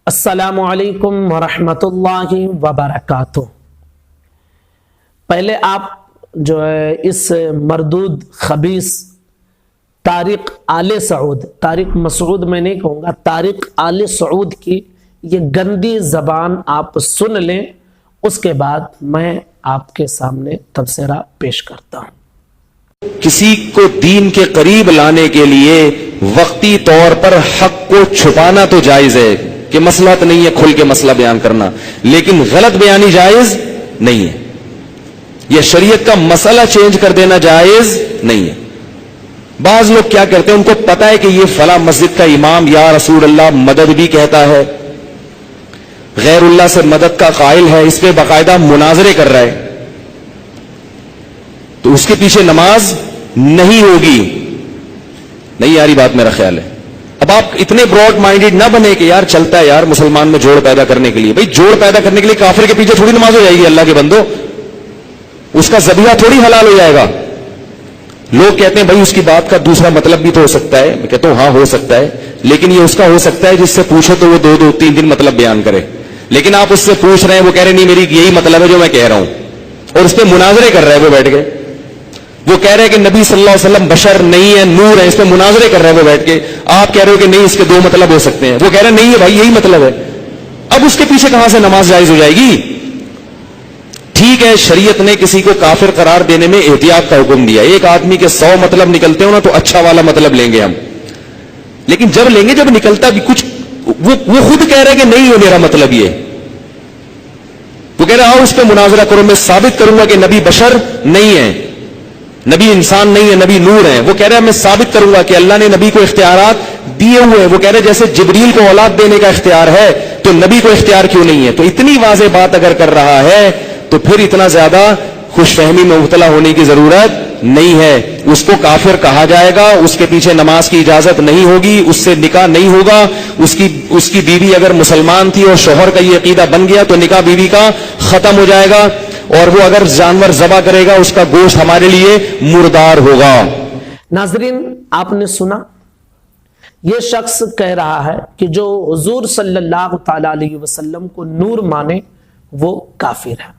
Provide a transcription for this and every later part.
السلام علیکم ورحمۃ اللہ وبرکاتہ۔ پہلے آپ جو ہے اس مردود خبیث طارق آل سعود، طارق مسعود میں نہیں کہوں گا، طارق آل سعود کی یہ گندی زبان آپ سن لیں، اس کے بعد میں آپ کے سامنے تبصرہ پیش کرتا ہوں۔ کسی کو دین کے قریب لانے کے لیے وقتی طور پر حق کو چھپانا تو جائز ہے کہ مسئلہ تو نہیں ہے کھل کے مسئلہ بیان کرنا، لیکن غلط بیانی جائز نہیں ہے۔ یہ شریعت کا مسئلہ چینج کر دینا جائز نہیں ہے۔ بعض لوگ کیا کرتے ہیں، ان کو پتا ہے کہ یہ فلاں مسجد کا امام یا رسول اللہ مدد بھی کہتا ہے، غیر اللہ سے مدد کا قائل ہے، اس پہ باقاعدہ مناظرے کر رہا ہے، تو اس کے پیچھے نماز نہیں ہوگی۔ نہیں یاری بات میرا خیال ہے۔ اب آپ اتنے براڈ مائنڈڈ نہ بنے کہ یار چلتا ہے یار مسلمان میں جوڑ پیدا کرنے کے لیے۔ بھائی جوڑ پیدا کرنے کے لیے کافر کے پیچھے تھوڑی نماز ہو جائے گی، اللہ کے بندو، اس کا ذبیحہ تھوڑی حلال ہو جائے گا۔ لوگ کہتے ہیں بھائی اس کی بات کا دوسرا مطلب بھی تو ہو سکتا ہے، میں کہتا ہوں ہاں ہو سکتا ہے، لیکن یہ اس کا ہو سکتا ہے جس سے پوچھو تو وہ دو تین دن مطلب بیان کرے، لیکن آپ اس سے پوچھ رہے ہیں، وہ کہہ رہے نہیں میری یہی مطلب ہے جو میں کہہ رہا ہوں، اور اس پہ مناظرے کر رہے ہیں وہ بیٹھ کے۔ وہ کہہ رہے ہیں کہ نبی صلی اللہ علیہ وسلم بشر نہیں ہے، نور ہے، اس پہ مناظرے کر رہے ہیں وہ بیٹھ کے۔ آپ کہہ رہے ہو کہ نہیں اس کے دو مطلب ہو سکتے ہیں، وہ کہہ رہے ہیں نہیں ہے بھائی یہی مطلب ہے۔ اب اس کے پیچھے کہاں سے نماز جائز ہو جائے گی؟ ٹھیک ہے، شریعت نے کسی کو کافر قرار دینے میں احتیاط کا حکم دیا۔ ایک آدمی کے 100 مطلب نکلتے ہو نا تو اچھا والا مطلب لیں گے ہم، لیکن جب لیں گے جب نکلتا بھی کچھ، وہ خود کہہ رہے کہ نہیں ہے میرا مطلب یہ، وہ کہہ رہے آؤ اس پہ مناظرہ کرو، میں ثابت کروں گا کہ نبی بشر نہیں ہے، نبی انسان نہیں ہے، نبی نور ہے۔ وہ کہہ رہے ہیں میں ثابت کروں گا کہ اللہ نے نبی کو اختیارات دیے ہوئے ہیں۔ وہ کہہ رہے جیسے جبریل کو اولاد دینے کا اختیار ہے تو نبی کو اختیار کیوں نہیں ہے؟ تو اتنی واضح بات اگر کر رہا ہے تو پھر اتنا زیادہ خوش فہمی میں مبتلا ہونے کی ضرورت نہیں ہے۔ اس کو کافر کہا جائے گا، اس کے پیچھے نماز کی اجازت نہیں ہوگی، اس سے نکاح نہیں ہوگا۔ اس کی بیوی اگر مسلمان تھی اور شوہر کا یہ عقیدہ بن گیا تو نکاح بیوی کا ختم ہو جائے گا، اور وہ اگر جانور ذبح کرے گا اس کا گوشت ہمارے لیے مردار ہوگا۔ ناظرین، آپ نے سنا، یہ شخص کہہ رہا ہے کہ جو حضور صلی اللہ تعالی علیہ وسلم کو نور مانے وہ کافر ہے،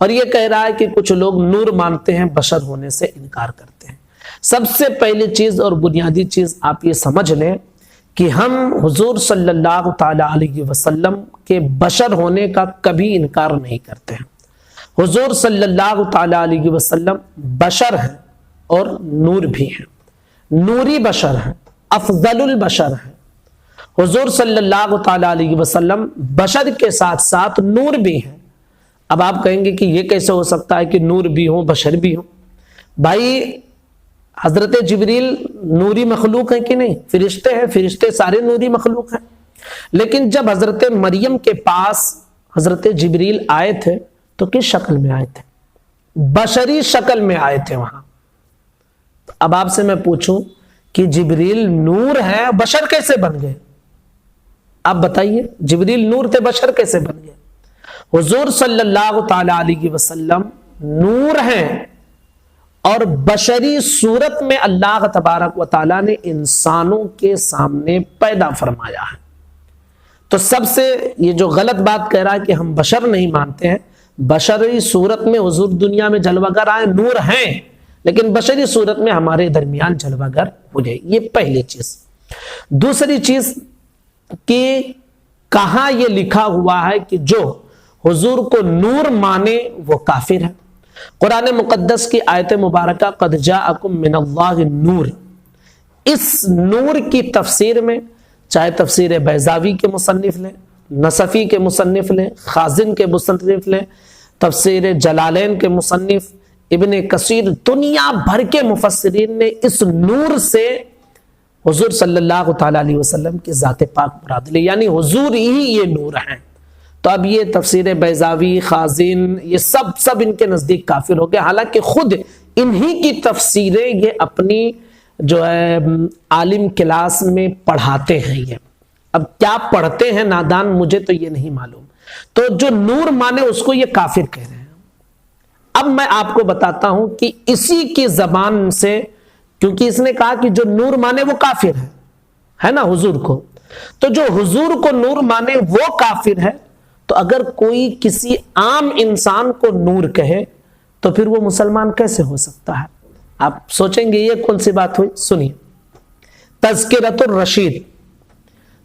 اور یہ کہہ رہا ہے کہ کچھ لوگ نور مانتے ہیں بشر ہونے سے انکار کرتے ہیں۔ سب سے پہلی چیز اور بنیادی چیز آپ یہ سمجھ لیں کہ ہم حضور صلی اللہ تعالی علیہ وسلم کے بشر ہونے کا کبھی انکار نہیں کرتے ہیں۔ حضور صلی اللہ تعالی علیہ وسلم بشر ہیں اور نور بھی ہیں، نوری بشر ہیں، افضل البشر ہیں۔ حضور صلی اللہ تعالی علیہ وسلم بشر کے ساتھ ساتھ نور بھی ہیں۔ اب آپ کہیں گے کہ یہ کیسے ہو سکتا ہے کہ نور بھی ہوں بشر بھی ہوں؟ بھائی حضرت جبریل نوری مخلوق ہیں کہ نہیں؟ فرشتے ہیں، فرشتے سارے نوری مخلوق ہیں، لیکن جب حضرت مریم کے پاس حضرت جبریل آئے تھے تو کس شکل میں آئے تھے؟ بشری شکل میں آئے تھے وہاں۔ اب آپ سے میں پوچھوں کہ جبریل نور ہے، بشر کیسے بن گئے؟ آپ بتائیے، جبریل نور تھے، بشر کیسے بن گئے؟ حضور صلی اللہ تعالی علیہ وسلم نور ہیں، اور بشری صورت میں اللہ تبارک و تعالی نے انسانوں کے سامنے پیدا فرمایا ہے۔ تو سب سے یہ جو غلط بات کہہ رہا ہے کہ ہم بشر نہیں مانتے ہیں، بشری صورت میں حضور دنیا میں جلوہ گر آئے، نور ہیں، لیکن بشری صورت میں ہمارے درمیان جلوہ گر ہوئے۔ یہ پہلی چیز۔ دوسری چیز کہ کہاں یہ لکھا ہوا ہے کہ جو حضور کو نور مانے وہ کافر ہے؟ قرآن مقدس کی آیت مبارکہ قد جاءکم من اللہ نور، اس نور کی تفسیر میں چاہے تفسیر بیضاوی کے مصنف لیں، نصفی کے مصنف لیں، خازن کے مصنف لیں، تفسیر جلالین کے مصنف ابن کثیر، دنیا بھر کے مفسرین نے اس نور سے حضور صلی اللہ تعالی علیہ وسلم کی ذات پاک مراد لی، یعنی حضور ہی یہ نور ہیں۔ تو اب یہ تفسیر بیضاوی، خازن، یہ سب ان کے نزدیک کافر ہو گئے، حالانکہ خود انہی کی تفسیریں یہ اپنی جو ہے عالم کلاس میں پڑھاتے ہیں۔ یہ اب کیا پڑھتے ہیں نادان، مجھے تو یہ نہیں معلوم۔ تو جو نور مانے اس کو یہ کافر کہہ رہے ہیں۔ اب میں آپ کو بتاتا ہوں کہ اسی کی زبان سے، کیونکہ اس نے کہا کہ جو نور مانے وہ کافر ہے نا حضور کو، تو جو حضور کو نور مانے وہ کافر ہے، تو اگر کوئی کسی عام انسان کو نور کہے تو پھر وہ مسلمان کیسے ہو سکتا ہے؟ آپ سوچیں گے یہ کون سی بات ہوئی؟ سنیے، تذکرۃ الرشید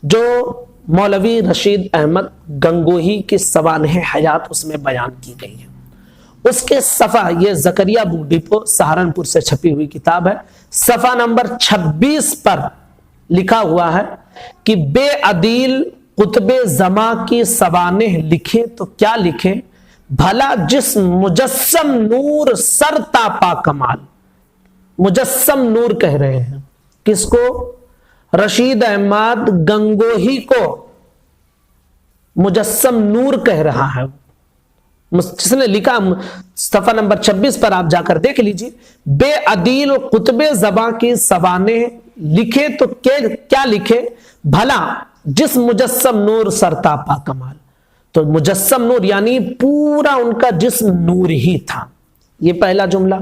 جو مولوی رشید احمد گنگوہی کی سوانح حیات اس میں بیان کی گئی ہے، اس کے صفحہ، یہ زکریا بک ڈپو سہارنپور سے چھپی ہوئی کتاب ہے، صفحہ نمبر 26 پر لکھا ہوا ہے کہ بے عدیل قطب زماں کی سوانح لکھے تو کیا لکھے، بھلا جس مجسم نور سر تاپا کمال، مجسم نور کہہ رہے ہیں کس کو؟ رشید احمد گنگوہی کو مجسم نور کہہ رہا ہے، جس نے لکھا صفحہ نمبر 26 پر آپ جا کر دیکھ لیجئے، بے عدیل قطب زباں کی سوانح لکھے تو کیا لکھے، بھلا جس مجسم نور سرتاپا کمال، تو مجسم نور یعنی پورا ان کا جسم نور ہی تھا، یہ پہلا جملہ۔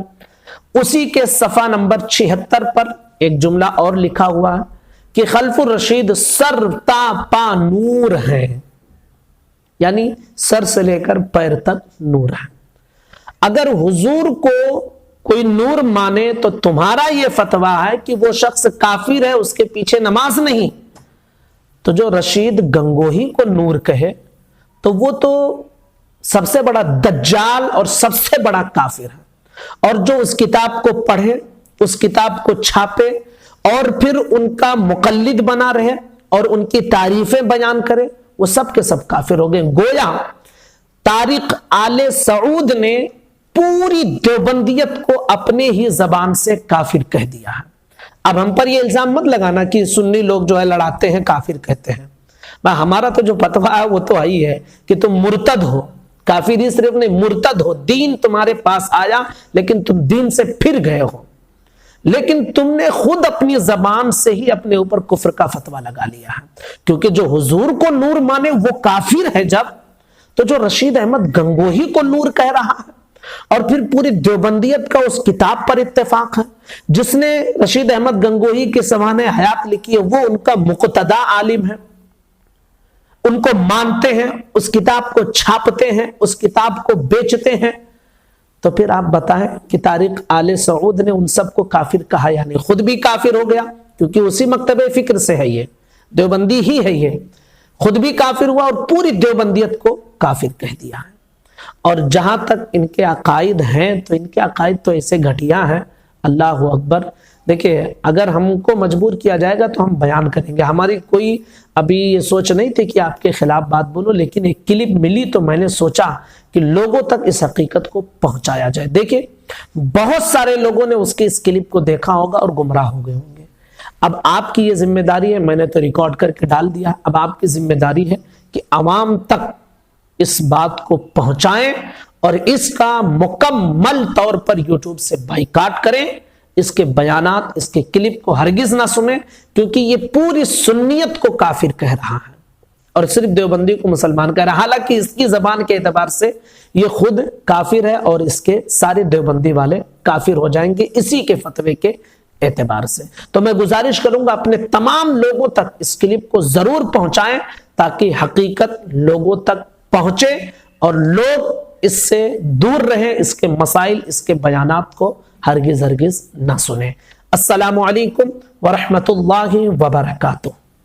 اسی کے صفحہ نمبر 76 پر ایک جملہ اور لکھا ہوا ہے کہ خلف الرشید سرتاپا نور ہے، یعنی سر سے لے کر پیر تک نور ہے۔ اگر حضور کو کوئی نور مانے تو تمہارا یہ فتویٰ ہے کہ وہ شخص کافر ہے، اس کے پیچھے نماز نہیں۔ تو جو رشید گنگوہی کو نور کہے تو وہ تو سب سے بڑا دجال اور سب سے بڑا کافر ہے، اور جو اس کتاب کو پڑھے، اس کتاب کو چھاپے اور پھر ان کا مقلد بنا رہے اور ان کی تعریفیں بیان کرے، وہ سب کے سب کافر ہو گئے۔ گویا طارق آل سعود نے پوری دیوبندیت کو اپنے ہی زبان سے کافر کہہ دیا ہے۔ اب ہم پر یہ الزام مت لگانا کہ سنی لوگ جو ہے لڑاتے ہیں کافر کہتے ہیں، ہمارا تو جو فتویٰ ہے وہ تو آئی ہے کہ تم مرتد ہو، کافر ہی صرف نہیں، مرتد ہو، دین تمہارے پاس آیا لیکن تم دین سے پھر گئے ہو، لیکن تم نے خود اپنی زبان سے ہی اپنے اوپر کفر کا فتویٰ لگا لیا ہے، کیونکہ جو حضور کو نور مانے وہ کافر ہے جب، تو جو رشید احمد گنگوہی کو نور کہہ رہا ہے اور پھر پوری دیوبندیت کا اس کتاب پر اتفاق ہے، جس نے رشید احمد گنگوہی کے سوانح حیات لکھی ہے وہ ان کا مقتدی عالم ہے، ان کو مانتے ہیں، اس کتاب کو چھاپتے ہیں، اس کتاب کو بیچتے ہیں، تو پھر آپ بتائیں کہ طارق آل سعود نے ان سب کو کافر کہا یا نہیں؟ خود بھی کافر ہو گیا کیونکہ اسی مکتب فکر سے ہے، یہ دیوبندی ہی ہے، یہ خود بھی کافر ہوا اور پوری دیوبندیت کو کافر کہہ دیا ہے۔ اور جہاں تک ان کے عقائد ہیں تو ان کے عقائد تو ایسے گھٹیا ہیں، اللہ اکبر۔ دیکھیں اگر ہم کو مجبور کیا جائے گا تو ہم بیان کریں گے، ہماری کوئی ابھی یہ سوچ نہیں تھی کہ آپ کے خلاف بات بولو، لیکن ایک کلپ ملی تو میں نے سوچا کہ لوگوں تک اس حقیقت کو پہنچایا جائے۔ دیکھیں بہت سارے لوگوں نے اس کلپ کو دیکھا ہوگا اور گمراہ ہو گئے ہوں گے۔ اب آپ کی یہ ذمہ داری ہے، میں نے تو ریکارڈ کر کے ڈال دیا، اب آپ کی ذمہ داری ہے کہ عوام تک اس بات کو پہنچائیں اور اس کا مکمل طور پر یوٹیوب سے بائیکاٹ کریں، اس کے بیانات، اس کے کلپ کو ہرگز نہ سنیں، کیونکہ یہ پوری سنیت کو کافر کہہ رہا ہے اور صرف دیوبندی کو مسلمان کہہ رہا ہے، حالانکہ اس کی زبان کے اعتبار سے یہ خود کافر ہے اور اس کے سارے دیوبندی والے کافر ہو جائیں گے اسی کے فتوے کے اعتبار سے۔ تو میں گزارش کروں گا اپنے تمام لوگوں تک اس کلپ کو ضرور پہنچائیں تاکہ حقیقت لوگوں تک پہنچے اور لوگ اس سے دور رہیں، اس کے مسائل، اس کے بیانات کو ہرگز نہ سنیں۔ السلام علیکم ورحمۃ اللہ وبرکاتہ۔